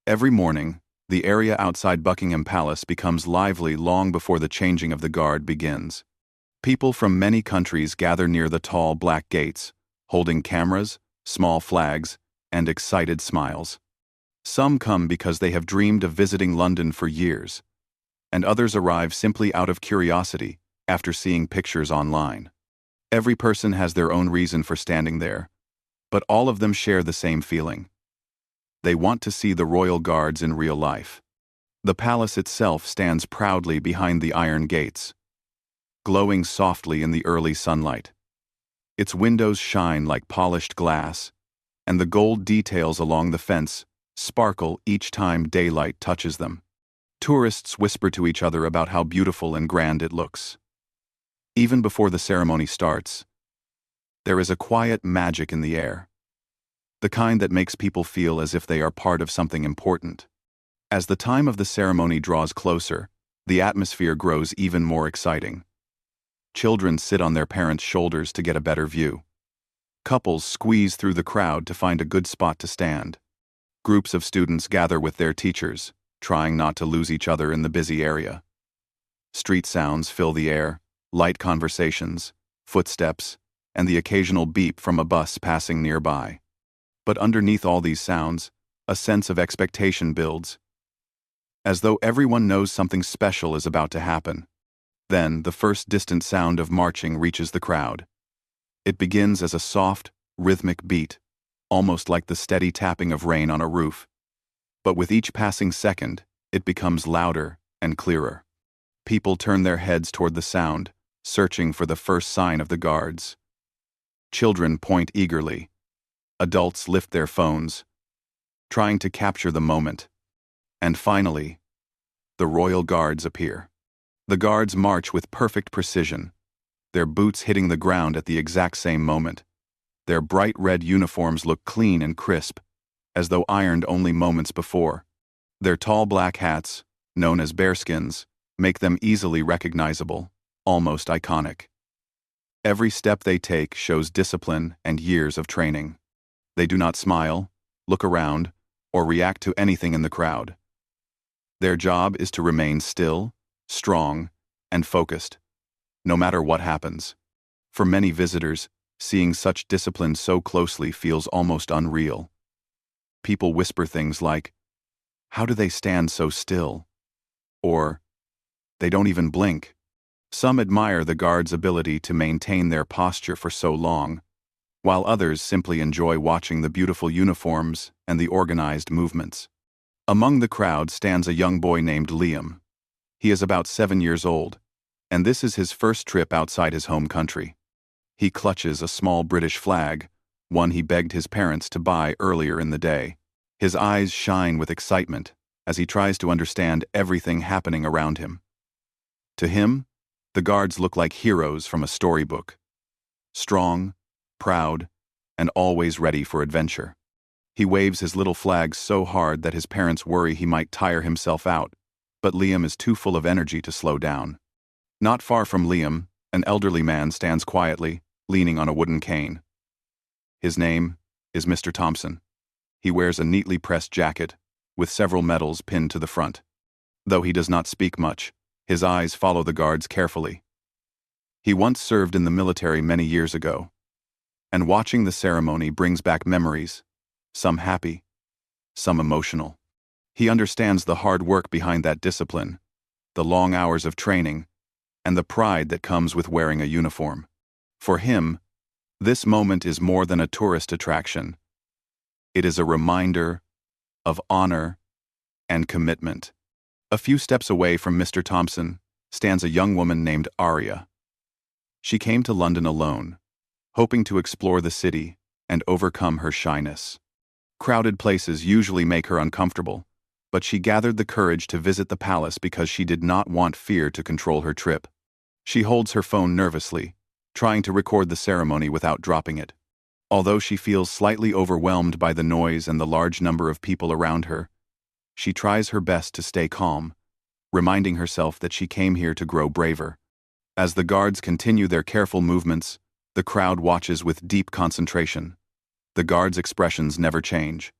Every morning, the area outside Buckingham Palace becomes lively long before the changing of the guard begins. People from many countries gather near the tall black gates, holding cameras, small flags, and excited smiles. Some come because they have dreamed of visiting London for years, and others arrive simply out of curiosity after seeing pictures online. Every person has their own reason for standing there, but all of them share the same feeling. They want to see the royal guards in real life. The palace itself stands proudly behind the iron gates, glowing softly in the early sunlight. Its windows shine like polished glass, and the gold details along the fence sparkle each time daylight touches them. Tourists whisper to each other about how beautiful and grand it looks. Even before the ceremony starts, there is a quiet magic in the air, the kind that makes people feel as if they are part of something important. As the time of the ceremony draws closer, the atmosphere grows even more exciting. Children sit on their parents' shoulders to get a better view. Couples squeeze through the crowd to find a good spot to stand. Groups of students gather with their teachers, trying not to lose each other in the busy area. Street sounds fill the air, light conversations, footsteps, and the occasional beep from a bus passing nearby. But underneath all these sounds, a sense of expectation builds, as though everyone knows something special is about to happen. Then, the first distant sound of marching reaches the crowd. It begins as a soft, rhythmic beat, almost like the steady tapping of rain on a roof. But with each passing second, it becomes louder and clearer. People turn their heads toward the sound, searching for the first sign of the guards. Children point eagerly. Adults lift their phones, trying to capture the moment. And finally, the royal guards appear. The guards march with perfect precision, their boots hitting the ground at the exact same moment. Their bright red uniforms look clean and crisp, as though ironed only moments before. Their tall black hats, known as bearskins, make them easily recognizable, almost iconic. Every step they take shows discipline and years of training. They do not smile, look around, or react to anything in the crowd. Their job is to remain still, strong, and focused, no matter what happens. For many visitors, seeing such discipline so closely feels almost unreal. People whisper things like, "How do they stand so still?" Or, "They don't even blink." Some admire the guards' ability to maintain their posture for so long, while others simply enjoy watching the beautiful uniforms and the organized movements. Among the crowd stands a young boy named Liam. He is about 7 years old, and this is his first trip outside his home country. He clutches a small British flag, one he begged his parents to buy earlier in the day. His eyes shine with excitement as he tries to understand everything happening around him. To him, the guards look like heroes from a storybook. Strong, proud, and always ready for adventure. He waves his little flag so hard that his parents worry he might tire himself out, but Liam is too full of energy to slow down. Not far from Liam, an elderly man stands quietly, leaning on a wooden cane. His name is Mr. Thompson. He wears a neatly pressed jacket, with several medals pinned to the front. Though he does not speak much, his eyes follow the guards carefully. He once served in the military many years ago, and watching the ceremony brings back memories, some happy, some emotional. He understands the hard work behind that discipline, the long hours of training, and the pride that comes with wearing a uniform. For him, this moment is more than a tourist attraction. It is a reminder of honor and commitment. A few steps away from Mr. Thompson stands a young woman named Arya. She came to London alone, hoping to explore the city and overcome her shyness. Crowded places usually make her uncomfortable, but she gathered the courage to visit the palace because she did not want fear to control her trip. She holds her phone nervously, trying to record the ceremony without dropping it. Although she feels slightly overwhelmed by the noise and the large number of people around her, she tries her best to stay calm, reminding herself that she came here to grow braver. As the guards continue their careful movements, the crowd watches with deep concentration. The guards' expressions never change.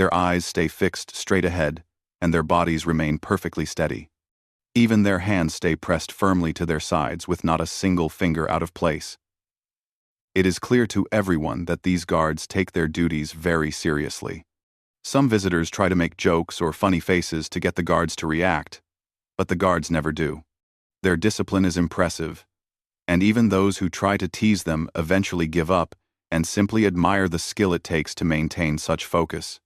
Their eyes stay fixed straight ahead, and their bodies remain perfectly steady. Even their hands stay pressed firmly to their sides with not a single finger out of place. It is clear to everyone that these guards take their duties very seriously. Some visitors try to make jokes or funny faces to get the guards to react, but the guards never do. Their discipline is impressive, and even those who try to tease them eventually give up and simply admire the skill it takes to maintain such focus.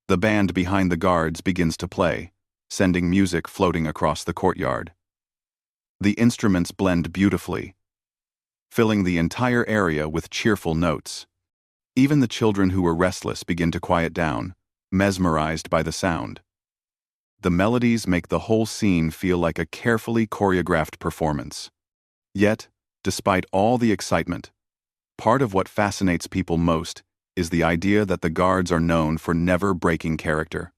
The band behind the guards begins to play, sending music floating across the courtyard. The instruments blend beautifully, filling the entire area with cheerful notes. Even the children who were restless begin to quiet down, mesmerized by the sound. The melodies make the whole scene feel like a carefully choreographed performance. Yet, despite all the excitement, part of what fascinates people most is the idea that the guards are known for never breaking character.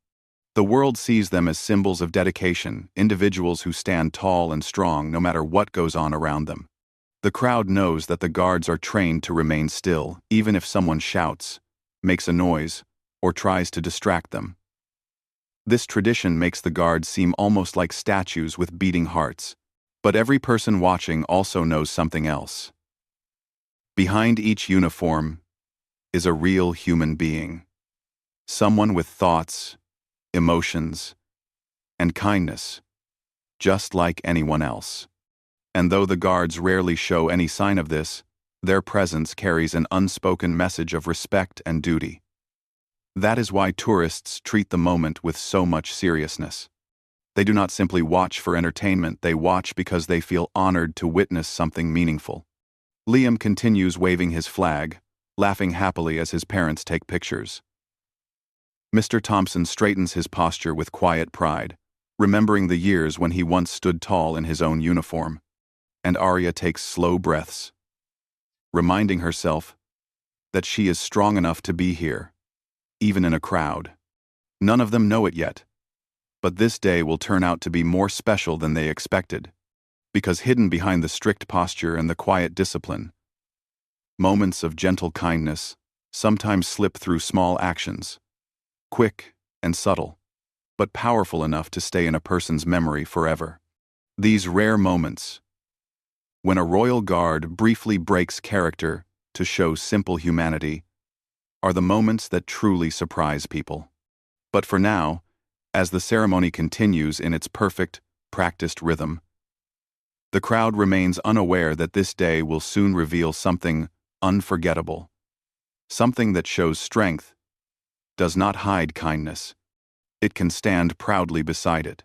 The world sees them as symbols of dedication, individuals who stand tall and strong no matter what goes on around them. The crowd knows that the guards are trained to remain still, even if someone shouts, makes a noise, or tries to distract them. This tradition makes the guards seem almost like statues with beating hearts. But every person watching also knows something else. Behind each uniform is a real human being. Someone with thoughts, emotions, and kindness, just like anyone else. And though the guards rarely show any sign of this, their presence carries an unspoken message of respect and duty. That is why tourists treat the moment with so much seriousness. They do not simply watch for entertainment, they watch because they feel honored to witness something meaningful. Liam continues waving his flag, laughing happily as his parents take pictures. Mr. Thompson straightens his posture with quiet pride, remembering the years when he once stood tall in his own uniform. And Arya takes slow breaths, reminding herself that she is strong enough to be here, even in a crowd. None of them know it yet, but this day will turn out to be more special than they expected, because hidden behind the strict posture and the quiet discipline, moments of gentle kindness sometimes slip through small actions, quick and subtle, but powerful enough to stay in a person's memory forever. These rare moments, when a royal guard briefly breaks character to show simple humanity, are the moments that truly surprise people. But for now, as the ceremony continues in its perfect, practiced rhythm, the crowd remains unaware that this day will soon reveal something unforgettable, something that shows strength, does not hide kindness. It can stand proudly beside it.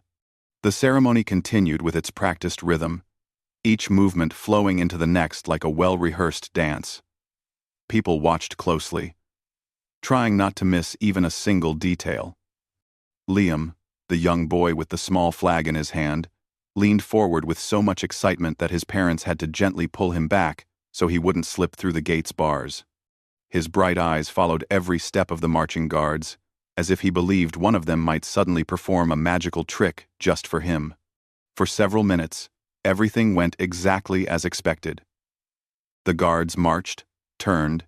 The ceremony continued with its practiced rhythm, each movement flowing into the next like a well-rehearsed dance. People watched closely, trying not to miss even a single detail. Liam, the young boy with the small flag in his hand, leaned forward with so much excitement that his parents had to gently pull him back so he wouldn't slip through the gate's bars. His bright eyes followed every step of the marching guards, as if he believed one of them might suddenly perform a magical trick just for him. For several minutes, everything went exactly as expected. The guards marched, turned,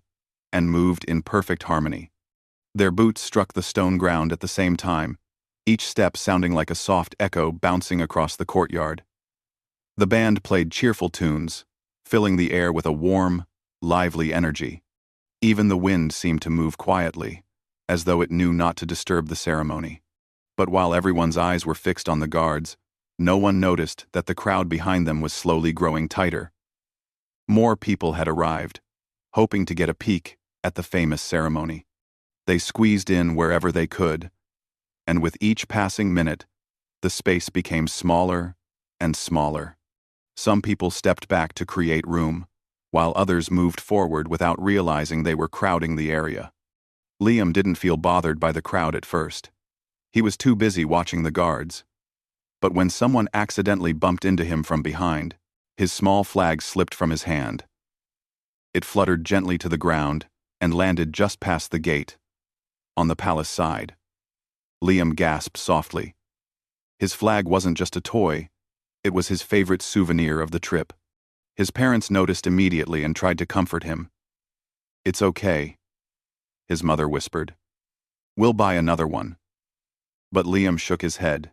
and moved in perfect harmony. Their boots struck the stone ground at the same time, each step sounding like a soft echo bouncing across the courtyard. The band played cheerful tunes, filling the air with a warm, lively energy. Even the wind seemed to move quietly, as though it knew not to disturb the ceremony. But while everyone's eyes were fixed on the guards, no one noticed that the crowd behind them was slowly growing tighter. More people had arrived, hoping to get a peek at the famous ceremony. They squeezed in wherever they could, and with each passing minute, the space became smaller and smaller. Some people stepped back to create room, while others moved forward without realizing they were crowding the area. Liam didn't feel bothered by the crowd at first. He was too busy watching the guards. But when someone accidentally bumped into him from behind, his small flag slipped from his hand. It fluttered gently to the ground and landed just past the gate, on the palace side. Liam gasped softly. His flag wasn't just a toy, it was his favorite souvenir of the trip. His parents noticed immediately and tried to comfort him. "It's okay," his mother whispered. "We'll buy another one." But Liam shook his head,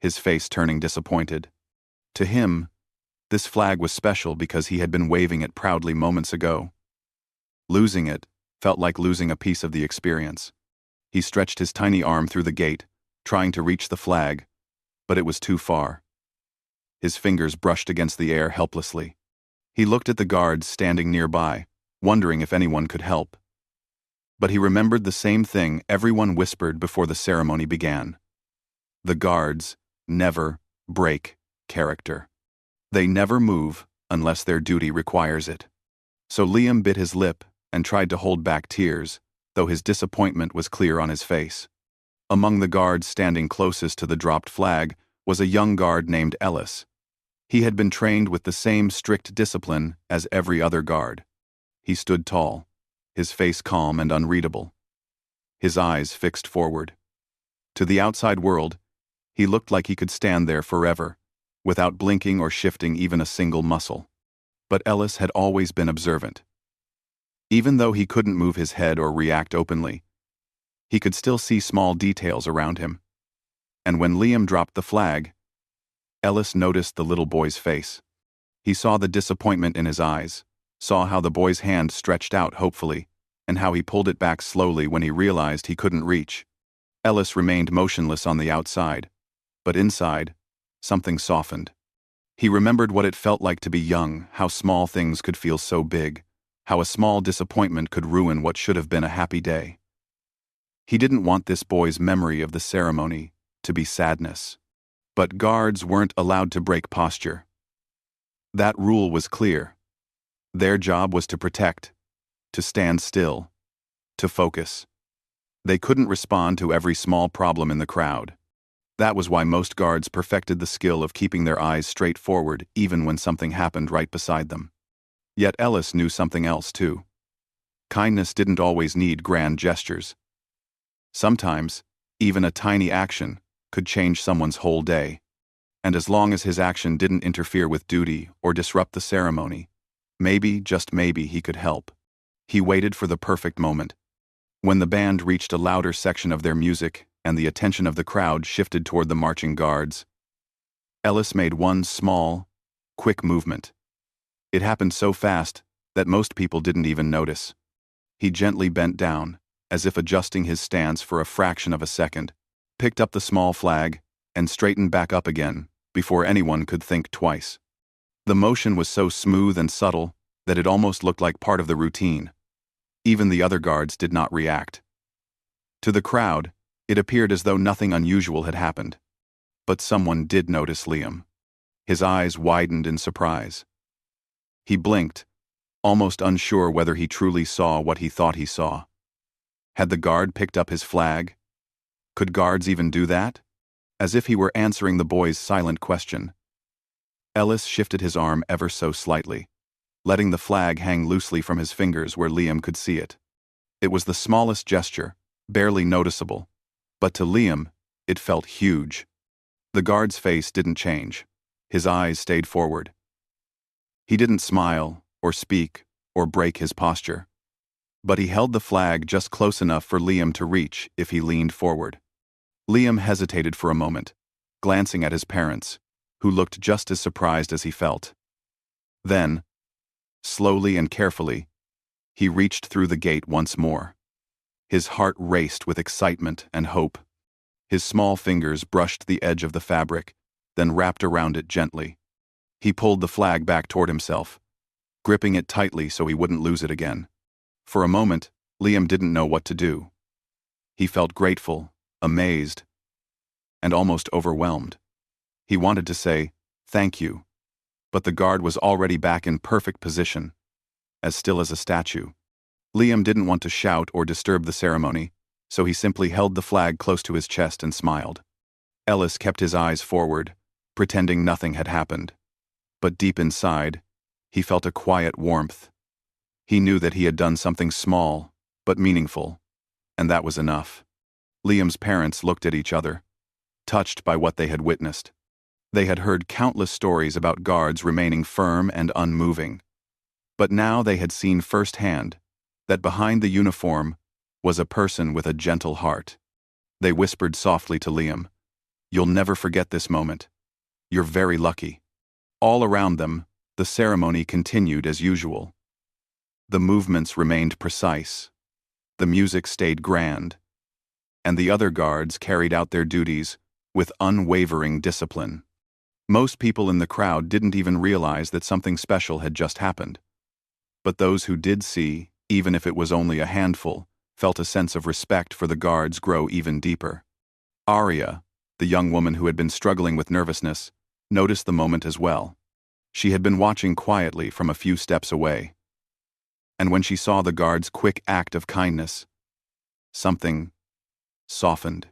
his face turning disappointed. To him, this flag was special because he had been waving it proudly moments ago. Losing it felt like losing a piece of the experience. He stretched his tiny arm through the gate, trying to reach the flag, but it was too far. His fingers brushed against the air helplessly. He looked at the guards standing nearby, wondering if anyone could help. But he remembered the same thing everyone whispered before the ceremony began. The guards never break character. They never move unless their duty requires it. So Liam bit his lip and tried to hold back tears, though his disappointment was clear on his face. Among the guards standing closest to the dropped flag was a young guard named Ellis. He had been trained with the same strict discipline as every other guard. He stood tall, his face calm and unreadable, his eyes fixed forward. To the outside world, he looked like he could stand there forever, without blinking or shifting even a single muscle. But Ellis had always been observant. Even though he couldn't move his head or react openly, he could still see small details around him. And when Liam dropped the flag, Ellis noticed the little boy's face. He saw the disappointment in his eyes, saw how the boy's hand stretched out hopefully, and how he pulled it back slowly when he realized he couldn't reach. Ellis remained motionless on the outside, but inside, something softened. He remembered what it felt like to be young, how small things could feel so big, how a small disappointment could ruin what should have been a happy day. He didn't want this boy's memory of the ceremony to be sadness. But guards weren't allowed to break posture. That rule was clear. Their job was to protect, to stand still, to focus. They couldn't respond to every small problem in the crowd. That was why most guards perfected the skill of keeping their eyes straight forward even when something happened right beside them. Yet Ellis knew something else too. Kindness didn't always need grand gestures. Sometimes, even a tiny action could change someone's whole day. And as long as his action didn't interfere with duty or disrupt the ceremony, maybe, just maybe, he could help. He waited for the perfect moment. When the band reached a louder section of their music and the attention of the crowd shifted toward the marching guards, Ellis made one small, quick movement. It happened so fast that most people didn't even notice. He gently bent down, as if adjusting his stance for a fraction of a second, picked up the small flag, and straightened back up again before anyone could think twice. The motion was so smooth and subtle that it almost looked like part of the routine. Even the other guards did not react. To the crowd, it appeared as though nothing unusual had happened. But someone did notice Liam. His eyes widened in surprise. He blinked, almost unsure whether he truly saw what he thought he saw. Had the guard picked up his flag? Could guards even do that? As if he were answering the boy's silent question. Ellis shifted his arm ever so slightly, letting the flag hang loosely from his fingers where Liam could see it. It was the smallest gesture, barely noticeable, but to Liam, it felt huge. The guard's face didn't change. His eyes stayed forward. He didn't smile, or speak, or break his posture. But he held the flag just close enough for Liam to reach if he leaned forward. Liam hesitated for a moment, glancing at his parents, who looked just as surprised as he felt. Then, slowly and carefully, he reached through the gate once more. His heart raced with excitement and hope. His small fingers brushed the edge of the fabric, then wrapped around it gently. He pulled the flag back toward himself, gripping it tightly so he wouldn't lose it again. For a moment, Liam didn't know what to do. He felt grateful, amazed, and almost overwhelmed. He wanted to say, "Thank you," but the guard was already back in perfect position, as still as a statue. Liam didn't want to shout or disturb the ceremony, so he simply held the flag close to his chest and smiled. Ellis kept his eyes forward, pretending nothing had happened. But deep inside, he felt a quiet warmth. He knew that he had done something small, but meaningful, and that was enough. Liam's parents looked at each other, touched by what they had witnessed. They had heard countless stories about guards remaining firm and unmoving. But now they had seen firsthand that behind the uniform was a person with a gentle heart. They whispered softly to Liam, "You'll never forget this moment. You're very lucky." All around them, the ceremony continued as usual. The movements remained precise, the music stayed grand, and the other guards carried out their duties with unwavering discipline. Most people in the crowd didn't even realize that something special had just happened. But those who did see, even if it was only a handful, felt a sense of respect for the guards grow even deeper. Arya, the young woman who had been struggling with nervousness, noticed the moment as well. She had been watching quietly from a few steps away. And when she saw the guard's quick act of kindness, something softened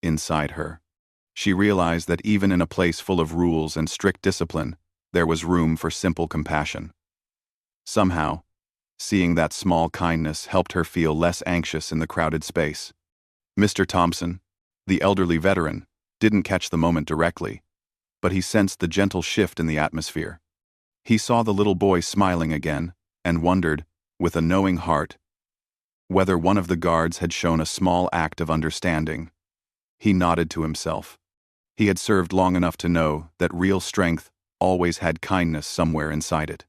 inside her. She realized that even in a place full of rules and strict discipline, there was room for simple compassion. Somehow, seeing that small kindness helped her feel less anxious in the crowded space. Mr. Thompson, the elderly veteran, didn't catch the moment directly, but he sensed the gentle shift in the atmosphere. He saw the little boy smiling again and wondered, with a knowing heart, whether one of the guards had shown a small act of understanding. He nodded to himself. He had served long enough to know that real strength always had kindness somewhere inside it.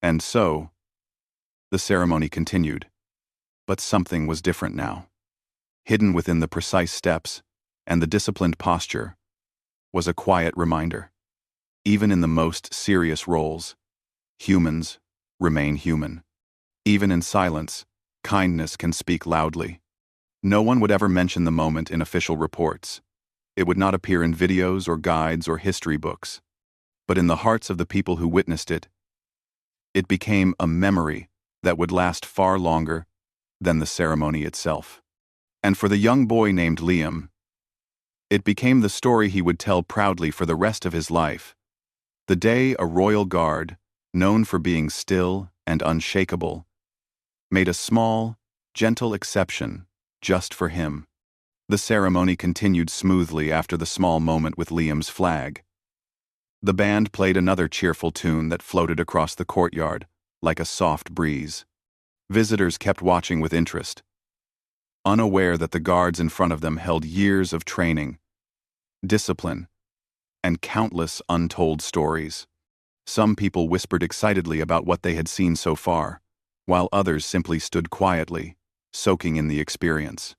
And so, the ceremony continued. But something was different now. Hidden within the precise steps and the disciplined posture was a quiet reminder. Even in the most serious roles, humans remain human. Even in silence, kindness can speak loudly. No one would ever mention the moment in official reports. It would not appear in videos or guides or history books. But in the hearts of the people who witnessed it, it became a memory that would last far longer than the ceremony itself. And for the young boy named Liam, it became the story he would tell proudly for the rest of his life. The day a royal guard, known for being still and unshakable, made a small, gentle exception just for him. The ceremony continued smoothly after the small moment with Liam's flag. The band played another cheerful tune that floated across the courtyard like a soft breeze. Visitors kept watching with interest, unaware that the guards in front of them held years of training, discipline, and countless untold stories. Some people whispered excitedly about what they had seen so far, while others simply stood quietly, soaking in the experience.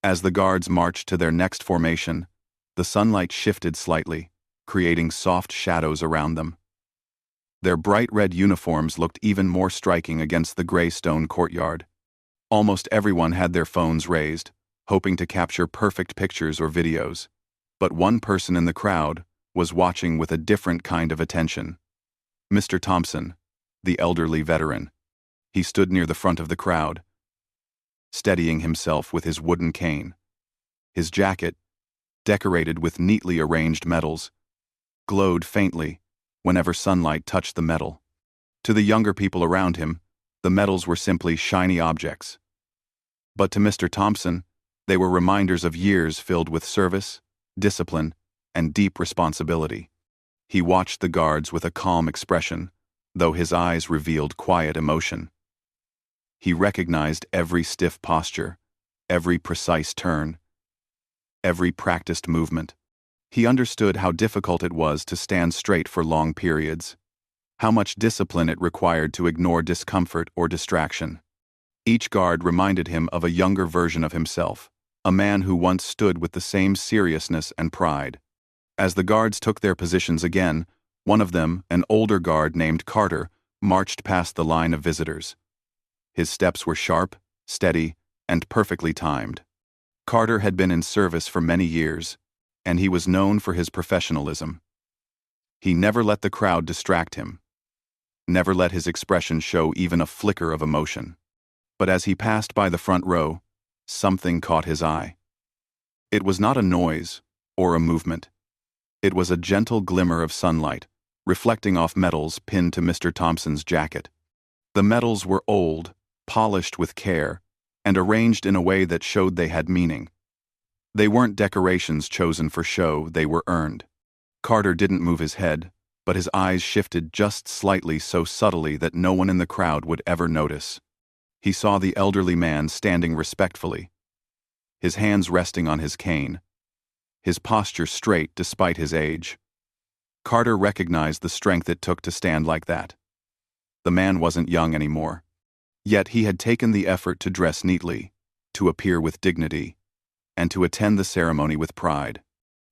As the guards marched to their next formation, the sunlight shifted slightly, creating soft shadows around them. Their bright red uniforms looked even more striking against the gray stone courtyard. Almost everyone had their phones raised, hoping to capture perfect pictures or videos. But one person in the crowd was watching with a different kind of attention. Mr. Thompson, the elderly veteran. He stood near the front of the crowd, steadying himself with his wooden cane. His jacket, decorated with neatly arranged medals, glowed faintly whenever sunlight touched the metal. To the younger people around him, the medals were simply shiny objects. But to Mr. Thompson, they were reminders of years filled with service, discipline, and deep responsibility. He watched the guards with a calm expression, though his eyes revealed quiet emotion. He recognized every stiff posture, every precise turn, every practiced movement. He understood how difficult it was to stand straight for long periods, how much discipline it required to ignore discomfort or distraction. Each guard reminded him of a younger version of himself, a man who once stood with the same seriousness and pride. As the guards took their positions again, one of them, an older guard named Carter, marched past the line of visitors. His steps were sharp, steady, and perfectly timed. Carter had been in service for many years, and he was known for his professionalism. He never let the crowd distract him, never let his expression show even a flicker of emotion. But as he passed by the front row, something caught his eye. It was not a noise or a movement. It was a gentle glimmer of sunlight, reflecting off medals pinned to Mr. Thompson's jacket. The medals were old, polished with care, and arranged in a way that showed they had meaning. They weren't decorations chosen for show, they were earned. Carter didn't move his head, but his eyes shifted just slightly, so subtly that no one in the crowd would ever notice. He saw the elderly man standing respectfully, his hands resting on his cane, his posture straight despite his age. Carter recognized the strength it took to stand like that. The man wasn't young anymore. Yet he had taken the effort to dress neatly, to appear with dignity, and to attend the ceremony with pride.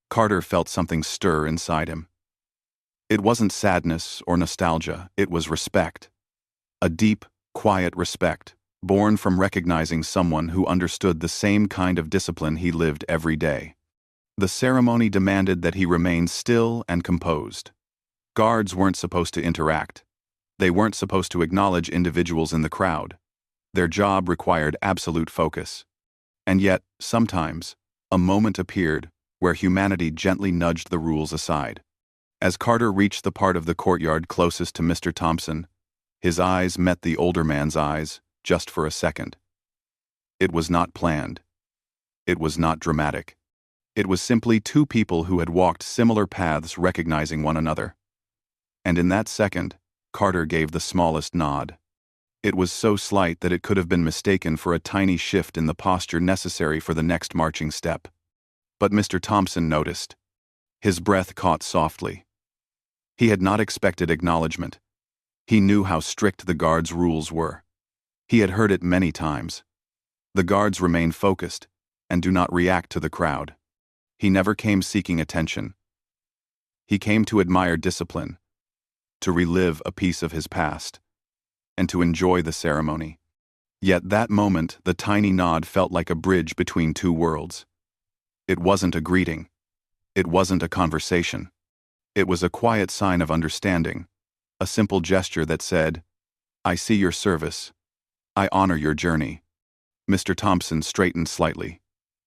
Carter felt something stir inside him. It wasn't sadness or nostalgia, it was respect. A deep, quiet respect, born from recognizing someone who understood the same kind of discipline he lived every day. The ceremony demanded that he remain still and composed. Guards weren't supposed to interact. They weren't supposed to acknowledge individuals in the crowd. Their job required absolute focus. And yet, sometimes, a moment appeared where humanity gently nudged the rules aside. As Carter reached the part of the courtyard closest to Mr. Thompson, his eyes met the older man's eyes, just for a second. It was not planned. It was not dramatic. It was simply two people who had walked similar paths recognizing one another. And in that second, Carter gave the smallest nod. It was so slight that it could have been mistaken for a tiny shift in the posture necessary for the next marching step. But Mr. Thompson noticed. His breath caught softly. He had not expected acknowledgement. He knew how strict the guards' rules were. He had heard it many times. The guards remain focused and do not react to the crowd. He never came seeking attention. He came to admire discipline, to relive a piece of his past, and to enjoy the ceremony. Yet that moment, the tiny nod felt like a bridge between two worlds. It wasn't a greeting. It wasn't a conversation. It was a quiet sign of understanding, a simple gesture that said, "I see your service. I honor your journey." Mr. Thompson straightened slightly,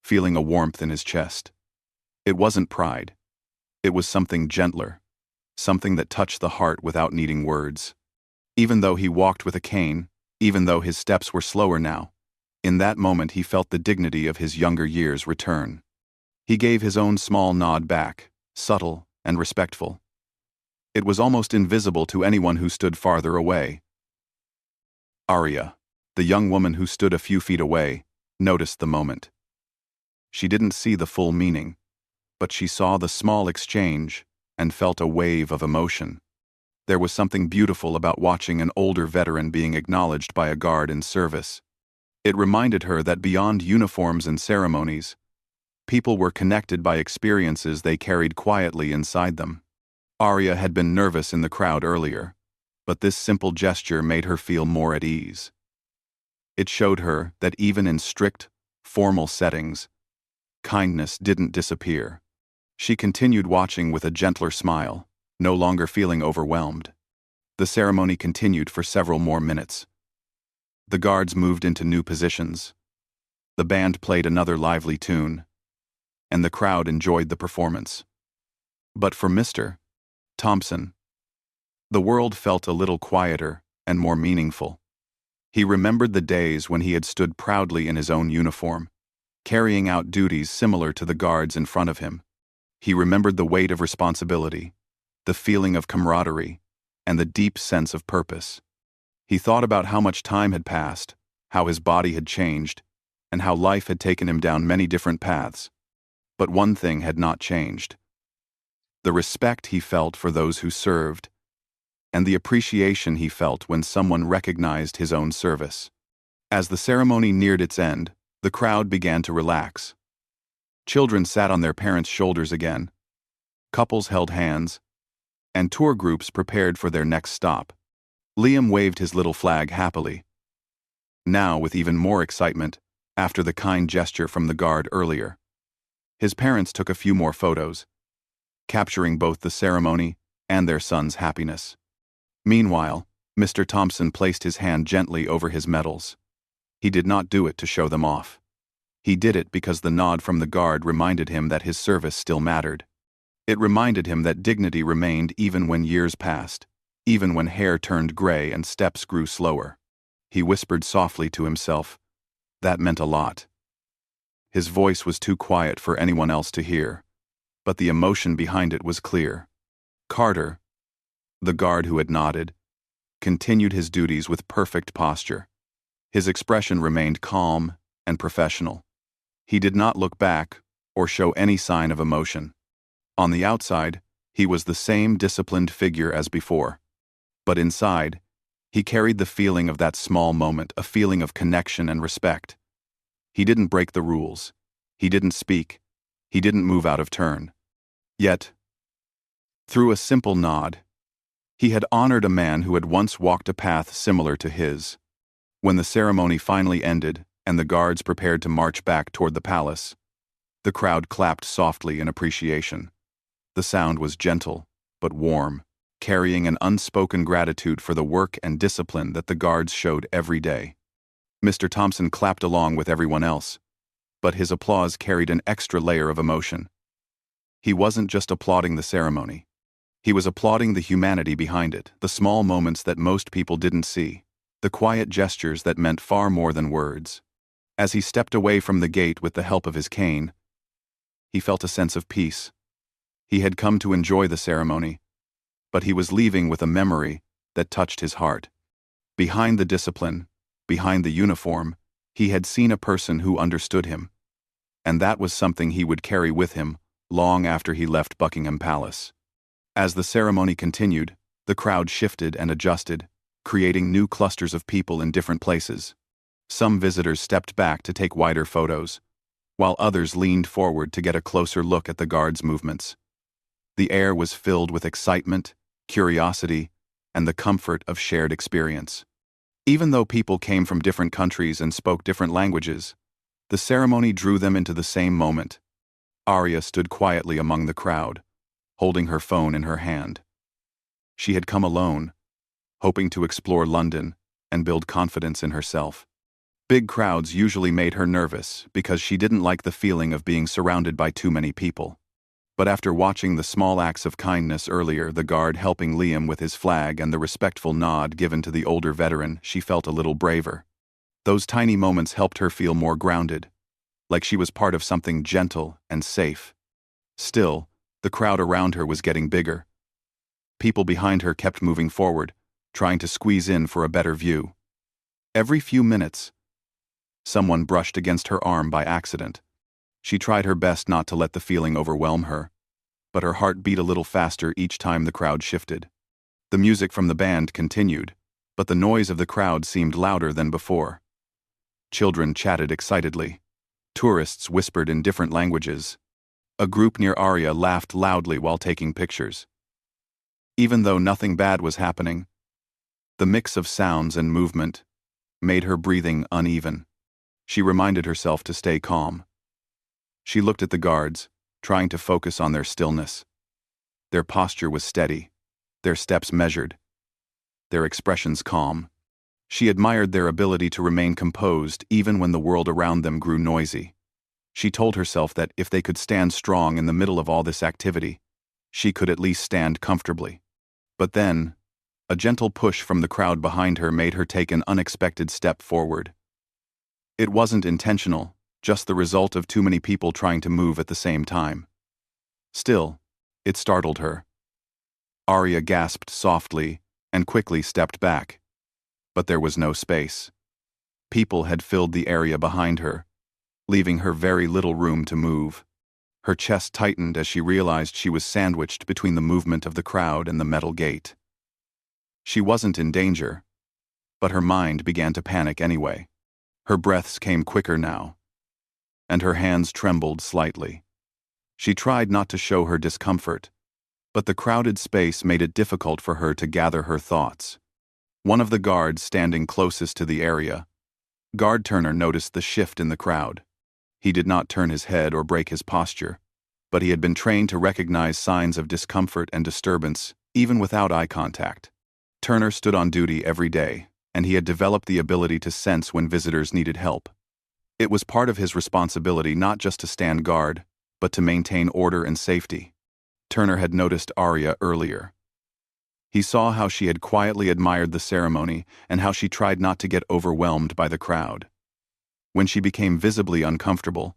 feeling a warmth in his chest. It wasn't pride. It was something gentler, something that touched the heart without needing words. Even though he walked with a cane, even though his steps were slower now, in that moment he felt the dignity of his younger years return. He gave his own small nod back, subtle and respectful. It was almost invisible to anyone who stood farther away. Arya, the young woman who stood a few feet away, noticed the moment. She didn't see the full meaning, but she saw the small exchange and felt a wave of emotion. There was something beautiful about watching an older veteran being acknowledged by a guard in service. It reminded her that beyond uniforms and ceremonies, people were connected by experiences they carried quietly inside them. Arya had been nervous in the crowd earlier, but this simple gesture made her feel more at ease. It showed her that even in strict, formal settings, kindness didn't disappear. She continued watching with a gentler smile, no longer feeling overwhelmed. The ceremony continued for several more minutes. The guards moved into new positions. The band played another lively tune, and the crowd enjoyed the performance. But for Mr. Thompson, the world felt a little quieter and more meaningful. He remembered the days when he had stood proudly in his own uniform, carrying out duties similar to the guards in front of him. He remembered the weight of responsibility, the feeling of camaraderie, and the deep sense of purpose. He thought about how much time had passed, how his body had changed, and how life had taken him down many different paths. But one thing had not changed: the respect he felt for those who served, and the appreciation he felt when someone recognized his own service. As the ceremony neared its end, the crowd began to relax. Children sat on their parents' shoulders again. Couples held hands, and tour groups prepared for their next stop. Liam waved his little flag happily. Now with even more excitement, after the kind gesture from the guard earlier. His parents took a few more photos, capturing both the ceremony and their son's happiness. Meanwhile, Mr. Thompson placed his hand gently over his medals. He did not do it to show them off. He did it because the nod from the guard reminded him that his service still mattered. It reminded him that dignity remained even when years passed, even when hair turned gray and steps grew slower. He whispered softly to himself, "That meant a lot." His voice was too quiet for anyone else to hear, but the emotion behind it was clear. Carter, the guard who had nodded, continued his duties with perfect posture. His expression remained calm and professional. He did not look back or show any sign of emotion. On the outside, he was the same disciplined figure as before. But inside, he carried the feeling of that small moment, a feeling of connection and respect. He didn't break the rules. He didn't speak. He didn't move out of turn. Yet, through a simple nod, he had honored a man who had once walked a path similar to his. When the ceremony finally ended and the guards prepared to march back toward the palace, the crowd clapped softly in appreciation. The sound was gentle, but warm, carrying an unspoken gratitude for the work and discipline that the guards showed every day. Mr. Thompson clapped along with everyone else, but his applause carried an extra layer of emotion. He wasn't just applauding the ceremony. He was applauding the humanity behind it, the small moments that most people didn't see, the quiet gestures that meant far more than words. As he stepped away from the gate with the help of his cane, he felt a sense of peace. He had come to enjoy the ceremony, but he was leaving with a memory that touched his heart. Behind the discipline, behind the uniform, he had seen a person who understood him, and that was something he would carry with him long after he left Buckingham Palace. As the ceremony continued, the crowd shifted and adjusted, creating new clusters of people in different places. Some visitors stepped back to take wider photos, while others leaned forward to get a closer look at the guards' movements. The air was filled with excitement, curiosity, and the comfort of shared experience. Even though people came from different countries and spoke different languages, the ceremony drew them into the same moment. Arya stood quietly among the crowd, holding her phone in her hand. She had come alone, hoping to explore London and build confidence in herself. Big crowds usually made her nervous because she didn't like the feeling of being surrounded by too many people. But after watching the small acts of kindness earlier, the guard helping Liam with his flag and the respectful nod given to the older veteran, she felt a little braver. Those tiny moments helped her feel more grounded, like she was part of something gentle and safe. Still, the crowd around her was getting bigger. People behind her kept moving forward, trying to squeeze in for a better view. Every few minutes, someone brushed against her arm by accident. She tried her best not to let the feeling overwhelm her, but her heart beat a little faster each time the crowd shifted. The music from the band continued, but the noise of the crowd seemed louder than before. Children chatted excitedly. Tourists whispered in different languages. A group near Arya laughed loudly while taking pictures. Even though nothing bad was happening, the mix of sounds and movement made her breathing uneven. She reminded herself to stay calm. She looked at the guards, trying to focus on their stillness. Their posture was steady, their steps measured, their expressions calm. She admired their ability to remain composed even when the world around them grew noisy. She told herself that if they could stand strong in the middle of all this activity, she could at least stand comfortably. But then, a gentle push from the crowd behind her made her take an unexpected step forward. It wasn't intentional, just the result of too many people trying to move at the same time. Still, it startled her. Arya gasped softly and quickly stepped back. But there was no space. People had filled the area behind her, leaving her very little room to move. Her chest tightened as she realized she was sandwiched between the movement of the crowd and the metal gate. She wasn't in danger, but her mind began to panic anyway. Her breaths came quicker now, and her hands trembled slightly. She tried not to show her discomfort, but the crowded space made it difficult for her to gather her thoughts. One of the guards standing closest to the area, Guard Turner, noticed the shift in the crowd. He did not turn his head or break his posture, but he had been trained to recognize signs of discomfort and disturbance, even without eye contact. Turner stood on duty every day, and he had developed the ability to sense when visitors needed help. It was part of his responsibility not just to stand guard, but to maintain order and safety. Turner had noticed Arya earlier. He saw how she had quietly admired the ceremony and how she tried not to get overwhelmed by the crowd. When she became visibly uncomfortable,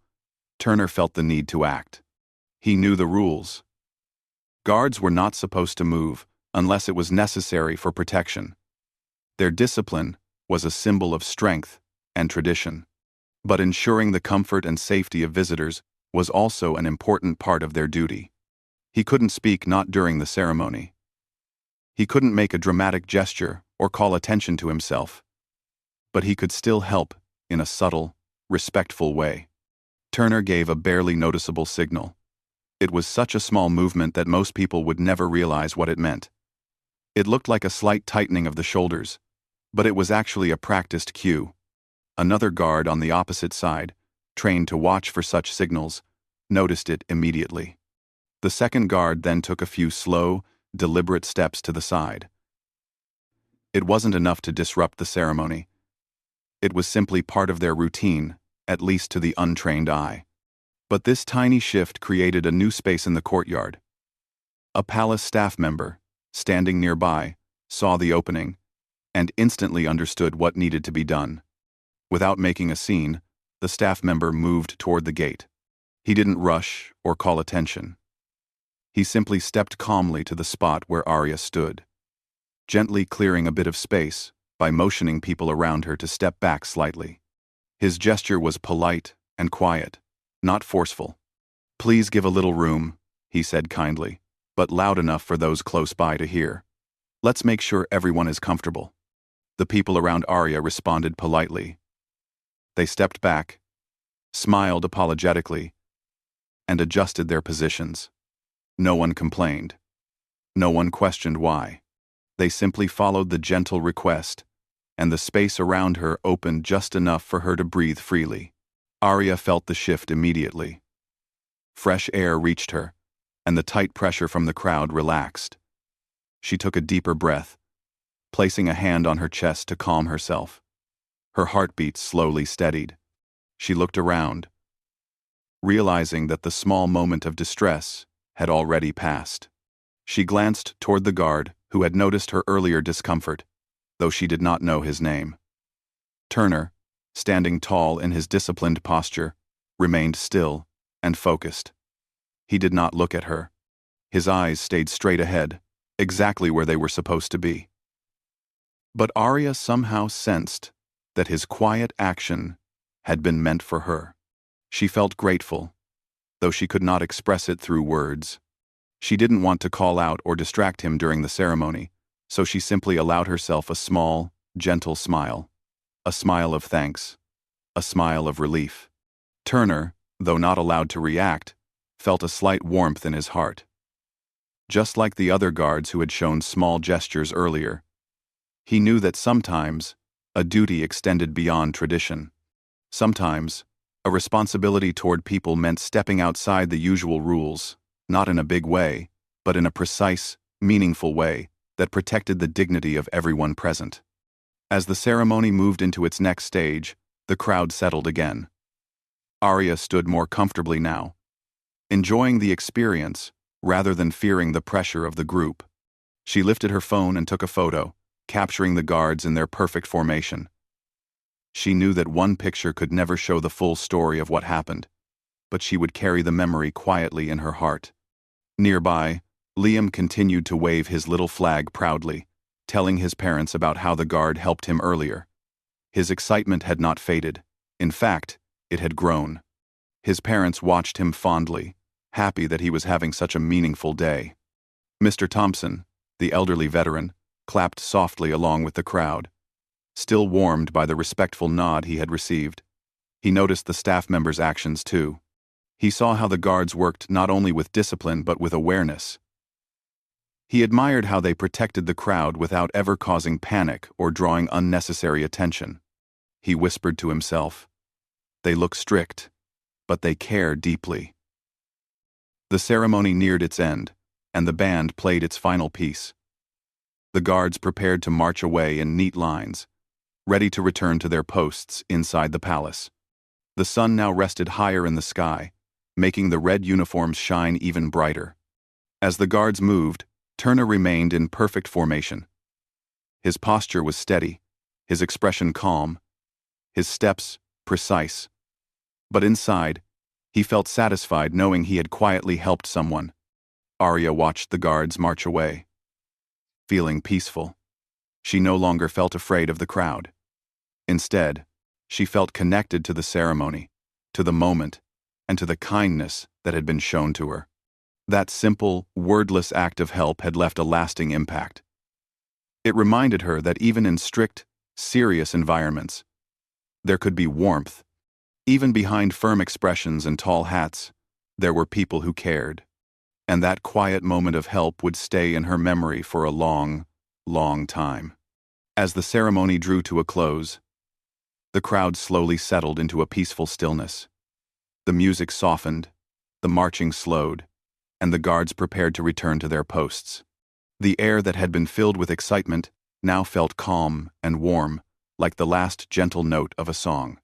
Turner felt the need to act. He knew the rules. Guards were not supposed to move unless it was necessary for protection. Their discipline was a symbol of strength and tradition. But ensuring the comfort and safety of visitors was also an important part of their duty. He couldn't speak, not during the ceremony. He couldn't make a dramatic gesture or call attention to himself. But he could still help in a subtle, respectful way. Turner gave a barely noticeable signal. It was such a small movement that most people would never realize what it meant. It looked like a slight tightening of the shoulders, but it was actually a practiced cue. Another guard on the opposite side, trained to watch for such signals, noticed it immediately. The second guard then took a few slow, deliberate steps to the side. It wasn't enough to disrupt the ceremony. It was simply part of their routine, at least to the untrained eye. But this tiny shift created a new space in the courtyard. A palace staff member, standing nearby, saw the opening and instantly understood what needed to be done. Without making a scene, the staff member moved toward the gate. He didn't rush or call attention. He simply stepped calmly to the spot where Arya stood, gently clearing a bit of space by motioning people around her to step back slightly. His gesture was polite and quiet, not forceful. "Please give a little room," he said kindly, but loud enough for those close by to hear. "Let's make sure everyone is comfortable." The people around Arya responded politely. They stepped back, smiled apologetically, and adjusted their positions. No one complained. No one questioned why. They simply followed the gentle request, and the space around her opened just enough for her to breathe freely. Arya felt the shift immediately. Fresh air reached her, and the tight pressure from the crowd relaxed. She took a deeper breath, placing a hand on her chest to calm herself. Her heartbeat slowly steadied. She looked around, realizing that the small moment of distress had already passed. She glanced toward the guard who had noticed her earlier discomfort, though she did not know his name. Turner, standing tall in his disciplined posture, remained still and focused. He did not look at her. His eyes stayed straight ahead, exactly where they were supposed to be. But Arya somehow sensed that his quiet action had been meant for her. She felt grateful, though she could not express it through words. She didn't want to call out or distract him during the ceremony, so she simply allowed herself a small, gentle smile. A smile of thanks. A smile of relief. Turner, though not allowed to react, felt a slight warmth in his heart. Just like the other guards who had shown small gestures earlier, he knew that sometimes a duty extended beyond tradition. Sometimes a responsibility toward people meant stepping outside the usual rules, not in a big way, but in a precise, meaningful way that protected the dignity of everyone present. As the ceremony moved into its next stage, the crowd settled again. Arya stood more comfortably now, enjoying the experience rather than fearing the pressure of the group. She lifted her phone and took a photo, capturing the guards in their perfect formation. She knew that one picture could never show the full story of what happened, but she would carry the memory quietly in her heart. Nearby, Liam continued to wave his little flag proudly, telling his parents about how the guard helped him earlier. His excitement had not faded. In fact, it had grown. His parents watched him fondly, happy that he was having such a meaningful day. Mr. Thompson, the elderly veteran, clapped softly along with the crowd, still warmed by the respectful nod he had received. He noticed the staff members' actions too. He saw how the guards worked not only with discipline but with awareness. He admired how they protected the crowd without ever causing panic or drawing unnecessary attention. He whispered to himself, "They look strict, but they care deeply." The ceremony neared its end, and the band played its final piece. The guards prepared to march away in neat lines, ready to return to their posts inside the palace. The sun now rested higher in the sky, making the red uniforms shine even brighter. As the guards moved, Turner remained in perfect formation. His posture was steady, his expression calm, his steps precise. But inside, he felt satisfied knowing he had quietly helped someone. Arya watched the guards march away. Feeling peaceful, she no longer felt afraid of the crowd. Instead, She felt connected to the ceremony, to the moment, and to the kindness that had been shown to her. That simple, wordless act of help had left a lasting impact. It reminded her that even in strict, serious environments, there could be warmth. Even behind firm expressions and tall hats, there were people who cared. And that quiet moment of help would stay in her memory for a long, long time. As the ceremony drew to a close, the crowd slowly settled into a peaceful stillness. The music softened, the marching slowed, and the guards prepared to return to their posts. The air that had been filled with excitement now felt calm and warm, like the last gentle note of a song.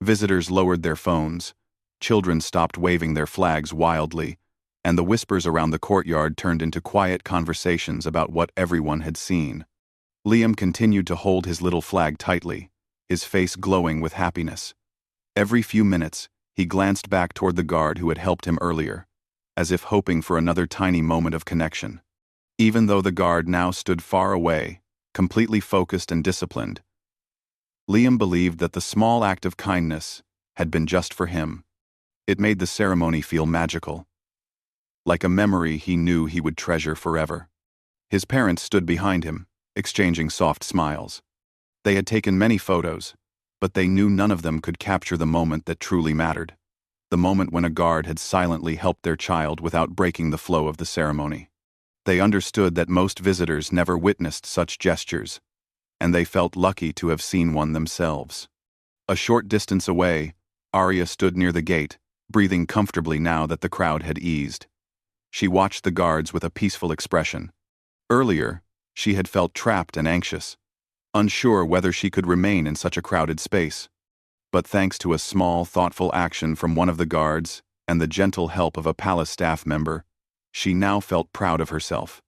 Visitors lowered their phones, children stopped waving their flags wildly, and the whispers around the courtyard turned into quiet conversations about what everyone had seen. Liam continued to hold his little flag tightly, his face glowing with happiness. Every few minutes, he glanced back toward the guard who had helped him earlier, as if hoping for another tiny moment of connection. Even though the guard now stood far away, completely focused and disciplined, Liam believed that the small act of kindness had been just for him. It made the ceremony feel magical, like a memory he knew he would treasure forever. His parents stood behind him, exchanging soft smiles. They had taken many photos, but they knew none of them could capture the moment that truly mattered, the moment when a guard had silently helped their child without breaking the flow of the ceremony. They understood that most visitors never witnessed such gestures, and they felt lucky to have seen one themselves. A short distance away, Arya stood near the gate, breathing comfortably now that the crowd had eased. She watched the guards with a peaceful expression. Earlier, she had felt trapped and anxious, unsure whether she could remain in such a crowded space. But thanks to a small, thoughtful action from one of the guards and the gentle help of a palace staff member, she now felt proud of herself.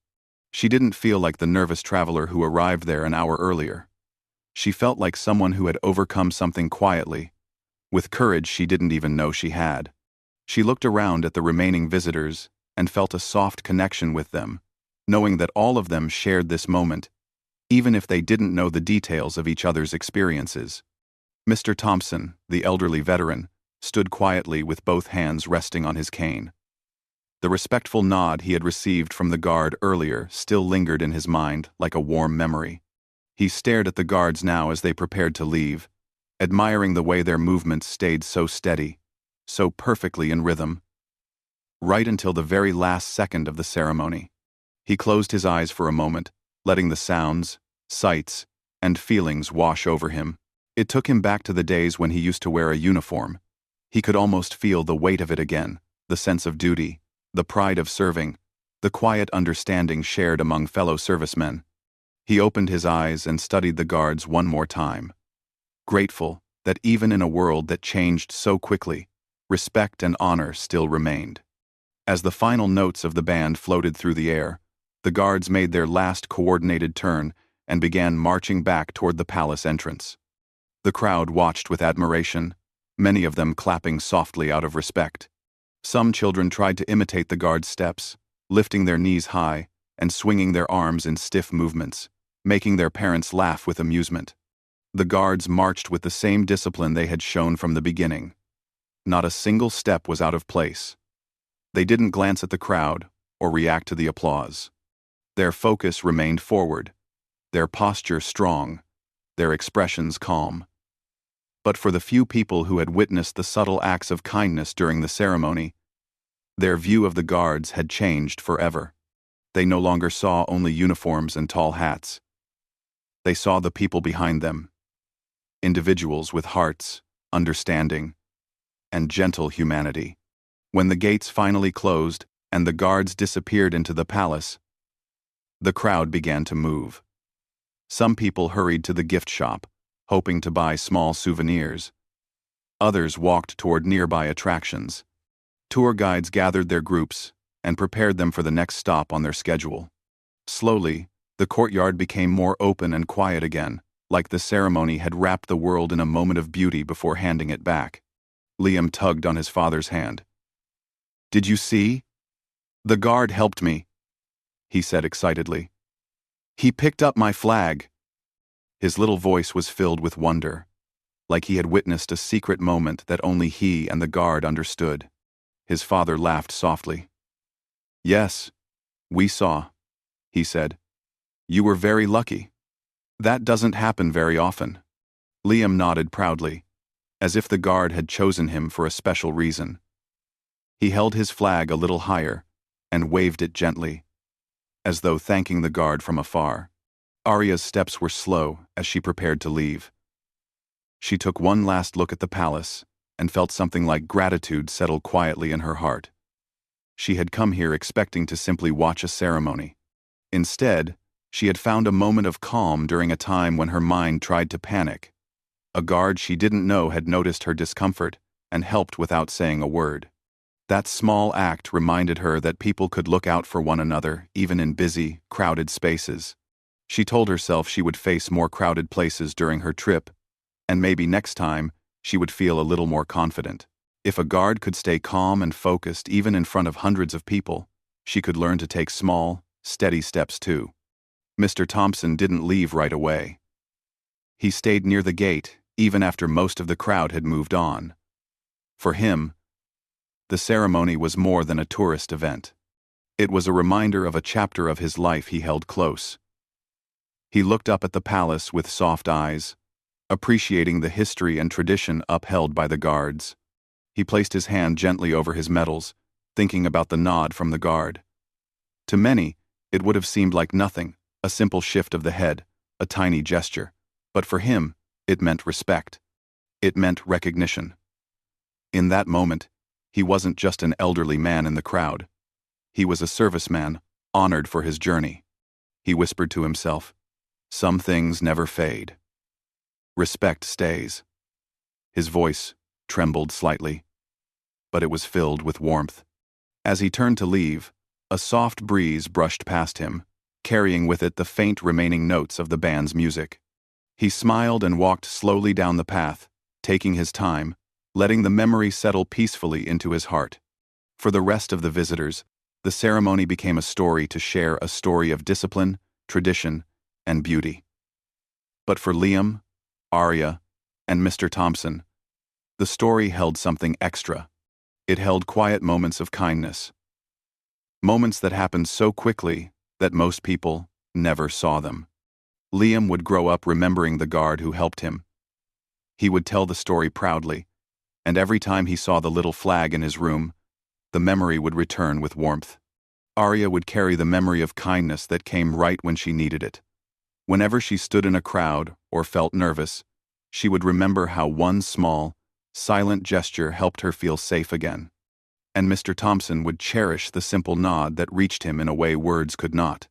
She didn't feel like the nervous traveler who arrived there an hour earlier. She felt like someone who had overcome something quietly, with courage she didn't even know she had. She looked around at the remaining visitors and felt a soft connection with them, knowing that all of them shared this moment, even if they didn't know the details of each other's experiences. Mr. Thompson, the elderly veteran, stood quietly with both hands resting on his cane. The respectful nod he had received from the guard earlier still lingered in his mind like a warm memory. He stared at the guards now as they prepared to leave, admiring the way their movements stayed so steady, so perfectly in rhythm, right until the very last second of the ceremony. He closed his eyes for a moment, letting the sounds, sights, and feelings wash over him. It took him back to the days when he used to wear a uniform. He could almost feel the weight of it again, the sense of duty, the pride of serving, the quiet understanding shared among fellow servicemen. He opened his eyes and studied the guards one more time, grateful that even in a world that changed so quickly, respect and honor still remained. As the final notes of the band floated through the air, the guards made their last coordinated turn and began marching back toward the palace entrance. The crowd watched with admiration, many of them clapping softly out of respect. Some children tried to imitate the guards' steps, lifting their knees high and swinging their arms in stiff movements, making their parents laugh with amusement. The guards marched with the same discipline they had shown from the beginning. Not a single step was out of place. They didn't glance at the crowd or react to the applause. Their focus remained forward, their posture strong, their expressions calm. But for the few people who had witnessed the subtle acts of kindness during the ceremony, their view of the guards had changed forever. They no longer saw only uniforms and tall hats. They saw the people behind them, individuals with hearts, understanding, and gentle humanity. When the gates finally closed and the guards disappeared into the palace, the crowd began to move. Some people hurried to the gift shop, hoping to buy small souvenirs. Others walked toward nearby attractions. Tour guides gathered their groups and prepared them for the next stop on their schedule. Slowly, the courtyard became more open and quiet again, like the ceremony had wrapped the world in a moment of beauty before handing it back. Liam tugged on his father's hand. "Did you see? The guard helped me," he said excitedly. "He picked up my flag." His little voice was filled with wonder. like he had witnessed a secret moment that only he and the guard understood. His father laughed softly. "Yes, we saw," he said. "You were very lucky. That doesn't happen very often." Liam nodded proudly, as if the guard had chosen him for a special reason. He held his flag a little higher and waved it gently, as though thanking the guard from afar. Arya's steps were slow as she prepared to leave. She took one last look at the palace and felt something like gratitude settle quietly in her heart. She had come here expecting to simply watch a ceremony. Instead, she had found a moment of calm during a time when her mind tried to panic. A guard she didn't know had noticed her discomfort and helped without saying a word. That small act reminded her that people could look out for one another even in busy, crowded spaces. She told herself she would face more crowded places during her trip, and maybe next time she would feel a little more confident. If a guard could stay calm and focused even in front of hundreds of people, she could learn to take small, steady steps too. Mr. Thompson didn't leave right away. He stayed near the gate even after most of the crowd had moved on. For him, the ceremony was more than a tourist event. It was a reminder of a chapter of his life he held close. He looked up at the palace with soft eyes, appreciating the history and tradition upheld by the guards. He placed his hand gently over his medals, thinking about the nod from the guard. To many, it would have seemed like nothing, a simple shift of the head, a tiny gesture. But for him, it meant respect. It meant recognition. In that moment, he wasn't just an elderly man in the crowd. He was a serviceman, honored for his journey. He whispered to himself, "Some things never fade. Respect stays." His voice trembled slightly, but it was filled with warmth. As he turned to leave, a soft breeze brushed past him, carrying with it the faint remaining notes of the band's music. He smiled and walked slowly down the path, taking his time, letting the memory settle peacefully into his heart. For the rest of the visitors, the ceremony became a story to share, a story of discipline, tradition, and beauty. But for Liam, Arya, and Mr. Thompson, the story held something extra. It held quiet moments of kindness. Moments that happened so quickly that most people never saw them. Liam would grow up remembering the guard who helped him. He would tell the story proudly, and every time he saw the little flag in his room, the memory would return with warmth. Arya would carry the memory of kindness that came right when she needed it. Whenever she stood in a crowd or felt nervous, she would remember how one small, silent gesture helped her feel safe again. And Mr. Thompson would cherish the simple nod that reached him in a way words could not.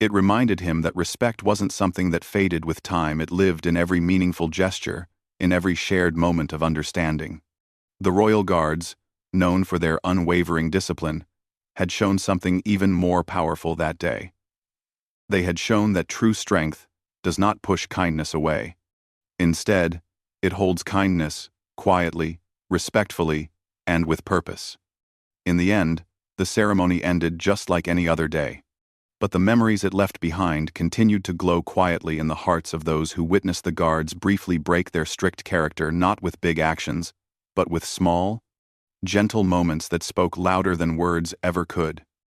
It reminded him that respect wasn't something that faded with time. It lived in every meaningful gesture, in every shared moment of understanding. The royal guards, known for their unwavering discipline, had shown something even more powerful that day. They had shown that true strength does not push kindness away. Instead, it holds kindness quietly, respectfully, and with purpose. In the end, the ceremony ended just like any other day. But the memories it left behind continued to glow quietly in the hearts of those who witnessed the guards briefly break their strict character, not with big actions, but with small, gentle moments that spoke louder than words ever could.